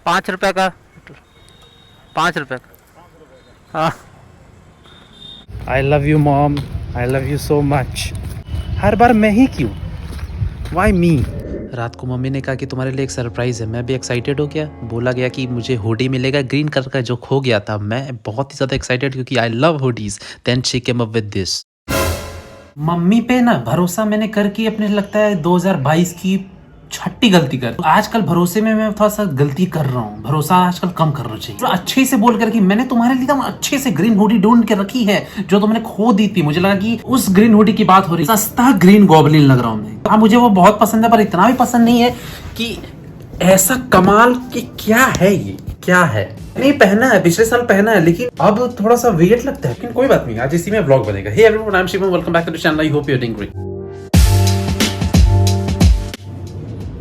5 रुपए का, 5 रुपए का। हाँ। I love you mom, I love you so much. हर बार मैं ही क्यों, वाई मी। रात को मम्मी ने कहा कि तुम्हारे लिए एक सरप्राइज़ है। मैं भी एक्साइटेड हो गया। बोला गया कि मुझे हुडी मिलेगा ग्रीन कलर का जो खो गया था। मैं बहुत ही ज़्यादा एक्साइटेड क्योंकि I love hoodies. Then she came up with this. Mummy पे ना भरोसा मैंने करके अपने लगता है 2022 की छठी गलती कर। आजकल भरोसे में मैं थोड़ा सा गलती कर रहा हूँ। भरोसा आजकल कम करना चाहिए। तो अच्छे से बोल कर कि मैंने तुम्हारे लिए तो अच्छे से ग्रीन हुडी ढूंढ के रखी है जो तुमने खो दी थी। मुझे लगा कि उस ग्रीन हुडी की बात हो रही है। सस्ता ग्रीन गॉबलिन लग रहा हूँ मैं। हाँ मुझे वो बहुत पसंद है पर इतना भी पसंद नहीं है कि ऐसा कमाल कि क्या है ये, क्या है। नहीं पहना है, पिछले साल पहना है लेकिन अब थोड़ा सा वेट लगता है। लेकिन कोई बात नहीं, आज इसी में व्लॉग बनेगा। Hey everyone, I am Shivam, welcome back to the channel. I hope you are doing great.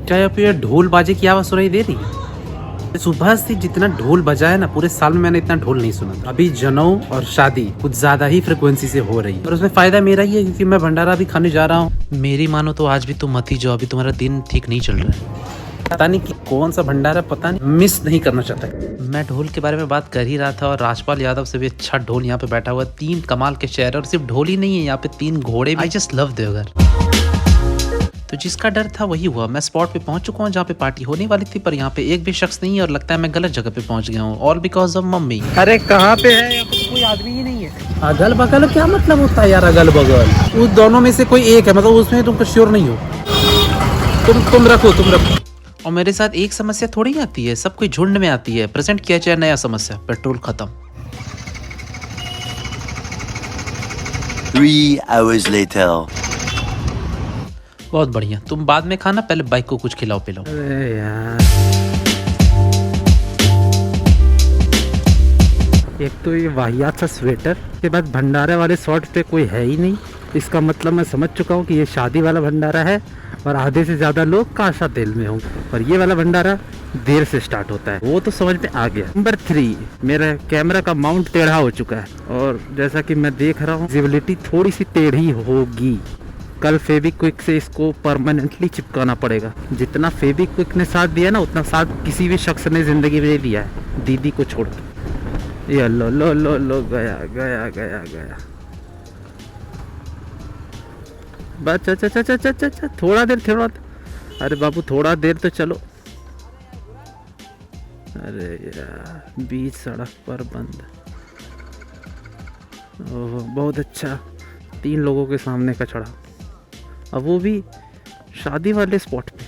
क्या आप ये ढोल बाजे की आवाज सुनाई दे रही है? सुबह से जितना ढोल बजा है ना, पूरे साल में मैंने इतना ढोल नहीं सुना था। अभी जनेऊ और शादी कुछ ज्यादा ही फ्रिक्वेंसी से हो रही है और उसमें फायदा मेरा ही है क्योंकि मैं भंडारा भी खाने जा रहा हूँ। मेरी मानो तो आज भी तुम मत ही जाओ, अभी तुम्हारा दिन ठीक नहीं चल रहा है। पता नहीं कि कौन सा भंडारा, पता नहीं, मिस नहीं करना चाहता। मैं ढोल के बारे में बात कर ही रहा था और राजपाल यादव से भी अच्छा ढोल यहाँ पे बैठा हुआ। 3 कमाल के चेहरे और सिर्फ ढोल ही नहीं है, यहाँ पे 3 घोड़े भी। I just love Deoghar. तो जिसका डर था वही हुआ। मैं स्पॉट पे पहुंच चुका हूँ जहाँ पे पार्टी होने वाली थी, पर यहाँ पे एक भी शख्स नहीं है और लगता है मैं गलत जगह पे पहुंच गया हूँ। All because of mummy. अरे कहाँ पे है? यहाँ पे तो कोई आदमी ही नहीं है। अगल बगल क्या मतलब होता है यार? अगल बगल उस दोनों में से कोई एक है, मतलब उसमें तुम श्योर नहीं हो। तुम रखो। और मेरे साथ एक समस्या थोड़ी आती है, सब कोई झुंड में आती है। प्रेजेंट किया जाए नया समस्या, पेट्रोल खत्म। 3 hours later. बहुत बढ़िया, तुम बाद में खाना, पहले बाइक को कुछ खिलाओ पिलाओ। अरे यार, एक तो ये वाहियात सा स्वेटर के बाद भंडारे वाले शॉर्ट पे कोई है ही नहीं। इसका मतलब मैं समझ चुका हूँ कि ये शादी वाला भंडारा है और आधे से ज्यादा लोग काशा तेल में होंगे और ये वाला भंडारा देर से स्टार्ट होता है, वो तो समझ में आ गया। नंबर 3, मेरा कैमरा का माउंट टेढ़ा हो चुका है और जैसा कि मैं देख रहा हूँ विजिबिलिटी थोड़ी सी टेढ़ी होगी। कल फेविक्विक से इसको परमानेंटली चिपकाना पड़ेगा। जितना फेविक्विक ने साथ दिया ना उतना साथ किसी भी शख्स ने जिंदगी में दिया है, दीदी को छोड़ के। ये लो गया। बस अच्छा, थोड़ा देर। अरे बाबू थोड़ा देर तो चलो। अरे यार, बीच सड़क पर बंद। ओह बहुत अच्छा, 3 लोगों के सामने का चढ़ा, अब वो भी शादी वाले स्पॉट पे।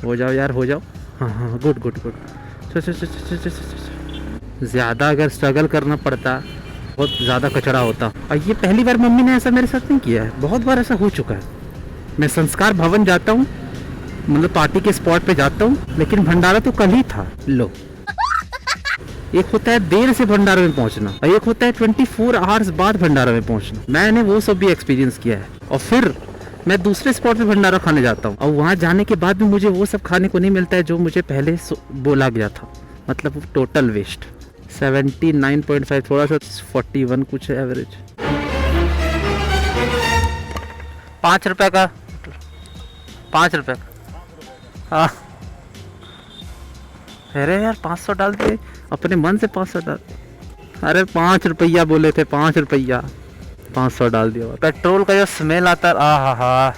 हो जाओ यार, हो जाओ। हाँ गुड। ज़्यादा अगर स्ट्रगल करना पड़ता बहुत ज़्यादा कचरा होता। और ये पहली बार मम्मी ने ऐसा मेरे साथ नहीं किया है, बहुत बार ऐसा हो चुका है। मैं संस्कार भवन जाता हूँ, मतलब पार्टी के स्पॉट पे जाता हूँ, लेकिन भंडारा तो कल ही था। लो, एक होता है देर से भंडारा में पहुंचना और एक होता है 24 आवर्स बाद भंडारा में पहुंचना। मैंने वो सब भी एक्सपीरियंस किया है। और फिर मैं दूसरे स्पॉट पे भंडारा खाने जाता हूँ और वहाँ जाने के बाद भी मुझे वो सब खाने को नहीं मिलता है जो मुझे पहले बोला गया था। मतलब टोटल वेस्ट। 79.5, थोड़ा सा 41 कुछ है एवरेज। 5 रुपए का, 5 रुपए का। हाँ अरे यार 500 डाल दे, अपने मन से 500 डाल। अरे 5 रुपया बोले थे, 5 रुपया, 500 डाल दिया। पेट्रोल का जो स्मेल आता है, आहा।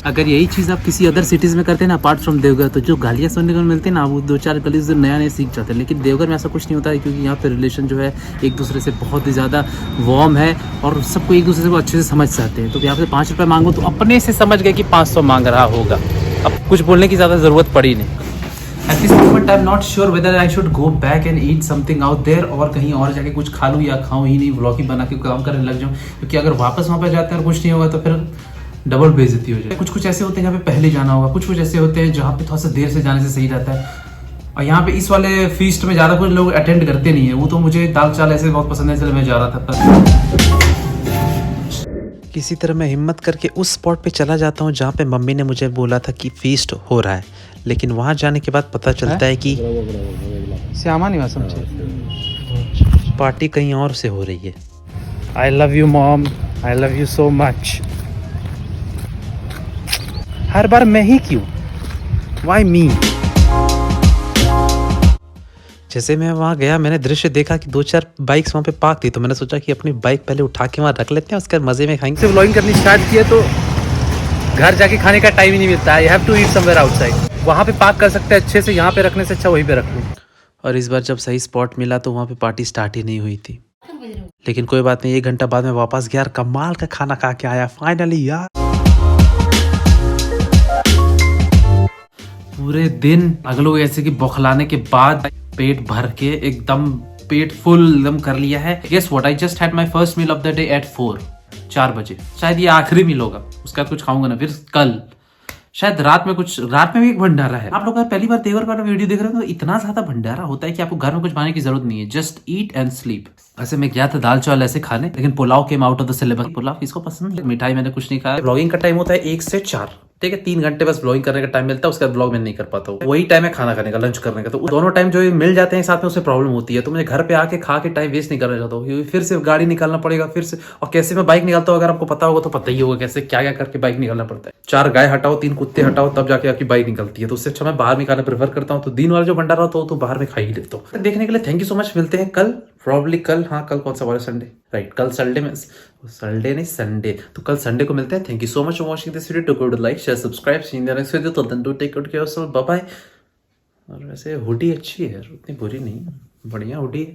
अगर यही चीज़ आप किसी अदर सिटीज़ में करते हैं ना अपार्ट फ्रॉम देवघर, तो जो गालियाँ सुनने को मिलती है ना, वो 2-4 गली से नया सीख जाते हैं। लेकिन देवघर में ऐसा कुछ नहीं होता है क्योंकि यहाँ पे रिलेशन जो है एक दूसरे से बहुत ही ज़्यादा वार्म है और सबको एक दूसरे को अच्छे से समझ जाते हैं। तो यहाँ पे 5 रुपये मांगो तो अपने से समझ गए कि 500 मांग रहा होगा। अब कुछ बोलने की ज़्यादा ज़रूरत पड़ी नहीं। At this moment I'm not sure whether I should go back and eat something out there और कहीं और जाके कुछ खा लूँ या खाऊँ ही नहीं, व्लॉग ही बना के काम करने लग जाऊँ। क्योंकि अगर वापस वहाँ पे जाते हैं और कुछ नहीं होगा तो फिर डबल बेइज्जती हो जाए। कुछ ऐसे होते हैं जहाँ पे पहले जाना होगा, कुछ ऐसे होते हैं जहाँ पे थोड़ा सा देर से जाने से सही रहता है। और यहाँ पे इस वाले फीस्ट में ज़्यादा कुछ लोग अटेंड करते नहीं है। वो तो मुझे दाल चाल ऐसे बहुत पसंद है, इसलिए मैं जा रहा था। किसी तरह मैं हिम्मत करके उस स्पॉट पे चला जाता हूँ जहाँ पे मम्मी ने मुझे बोला था कि फीस्ट हो रहा है। लेकिन वहाँ जाने के बाद पता चलता है कि श्यामा निवासम पार्टी कहीं और से हो रही है। I love you mom, I love you so much. हर बार मैं ही क्यों? Why me? जैसे मैं वहाँ गया, मैंने दृश्य देखा कि 2-4 बाइक्स वहाँ पे पार्क थी, तो मैंने सोचा कि अपनी बाइक पहले उठा के वहाँ रख लेते हैं, उसके बाद मजे में खाएंगे। व्लॉगिंग करनी स्टार्ट किया तो घर जाके खाने का टाइम ही नहीं मिलता है। You have to eat somewhere outside. वहाँ पे पार्क कर सकते हैं अच्छे से, यहाँ पे रखने से अच्छा वहीं पे रख लूँ। और इस बार जब सही स्पॉट मिला तो वहाँ पे पार्टी स्टार्ट ही नहीं हुई थी, लेकिन कोई बात नहीं, 1 घंटा बाद में वापस गया और कमाल का खाना खा के आया फाइनली यार। पूरे दिन अगलों ऐसे कि बौखलाने के बाद पेट भर के एकदम पेट फुल एकदम कर लिया है। Guess what, I just had my first meal of the day at 4 बजे। शायद ये आखिरी मील होगा, उसके बाद कुछ खाऊंगा ना, फिर कल शायद रात में भी एक भंडारा है। आप लोग अगर पहली बार तेवर का वीडियो देख रहे हो तो इतना ज्यादा भंडारा होता है कि आपको घर में कुछ बनाने की जरूरत नहीं है, जस्ट ईट एंड स्लीप। वैसे मैं गया था दाल चावल ऐसे खाने, लेकिन pulao came out of the syllabus. Pulao किसको पसंद है? मिठाई मैंने कुछ नहीं खाया। ब्लॉगिंग का टाइम होता है 1 से 4, ठीक है, 3 घंटे बस ब्लॉगिंग करने का टाइम मिलता है, उसके बाद ब्लॉग में नहीं कर पाता हूँ। वही टाइम है खाना खाने का, लंच करने का, तो दोनों टाइम जो मिल जाते हैं साथ में, उससे प्रॉब्लम होती है। तो मुझे घर पे आके खा के टाइम वेस्ट नहीं करना चाहता हूँ, क्योंकि फिर से गाड़ी निकालना पड़ेगा फिर से। और कैसे मैं बाइक निकालता हूँ अगर आपको पता होगा तो पता ही होगा कैसे क्या क्या करके बाइक निकालना पड़ता है। 4 गाय हटाओ, 3 कुत्ते हटाओ, तब जाके आपकी बाइक निकलती है। तो उससे अच्छा मैं बाहर निकालना प्रेफर करता हूँ। तो दिन वाला जो भंडारा होता है तो बाहर में खा ही लेता हूँ। देखने के लिए थैंक यू सो मच। मिलते हैं कल, प्रॉब्ली कल। हाँ, कल कौन सा वाला संडे? राइट, कल संडे में, संडे नहीं संडे, तो कल संडे को मिलते हैं। Thank you so much for watching this video. Do go to like share subscribe, see you in the next video. Till then do take good care of yourself, bye bye. और वैसे hoodie अच्छी है, उतनी बुरी नहीं, बढ़िया hoodie है।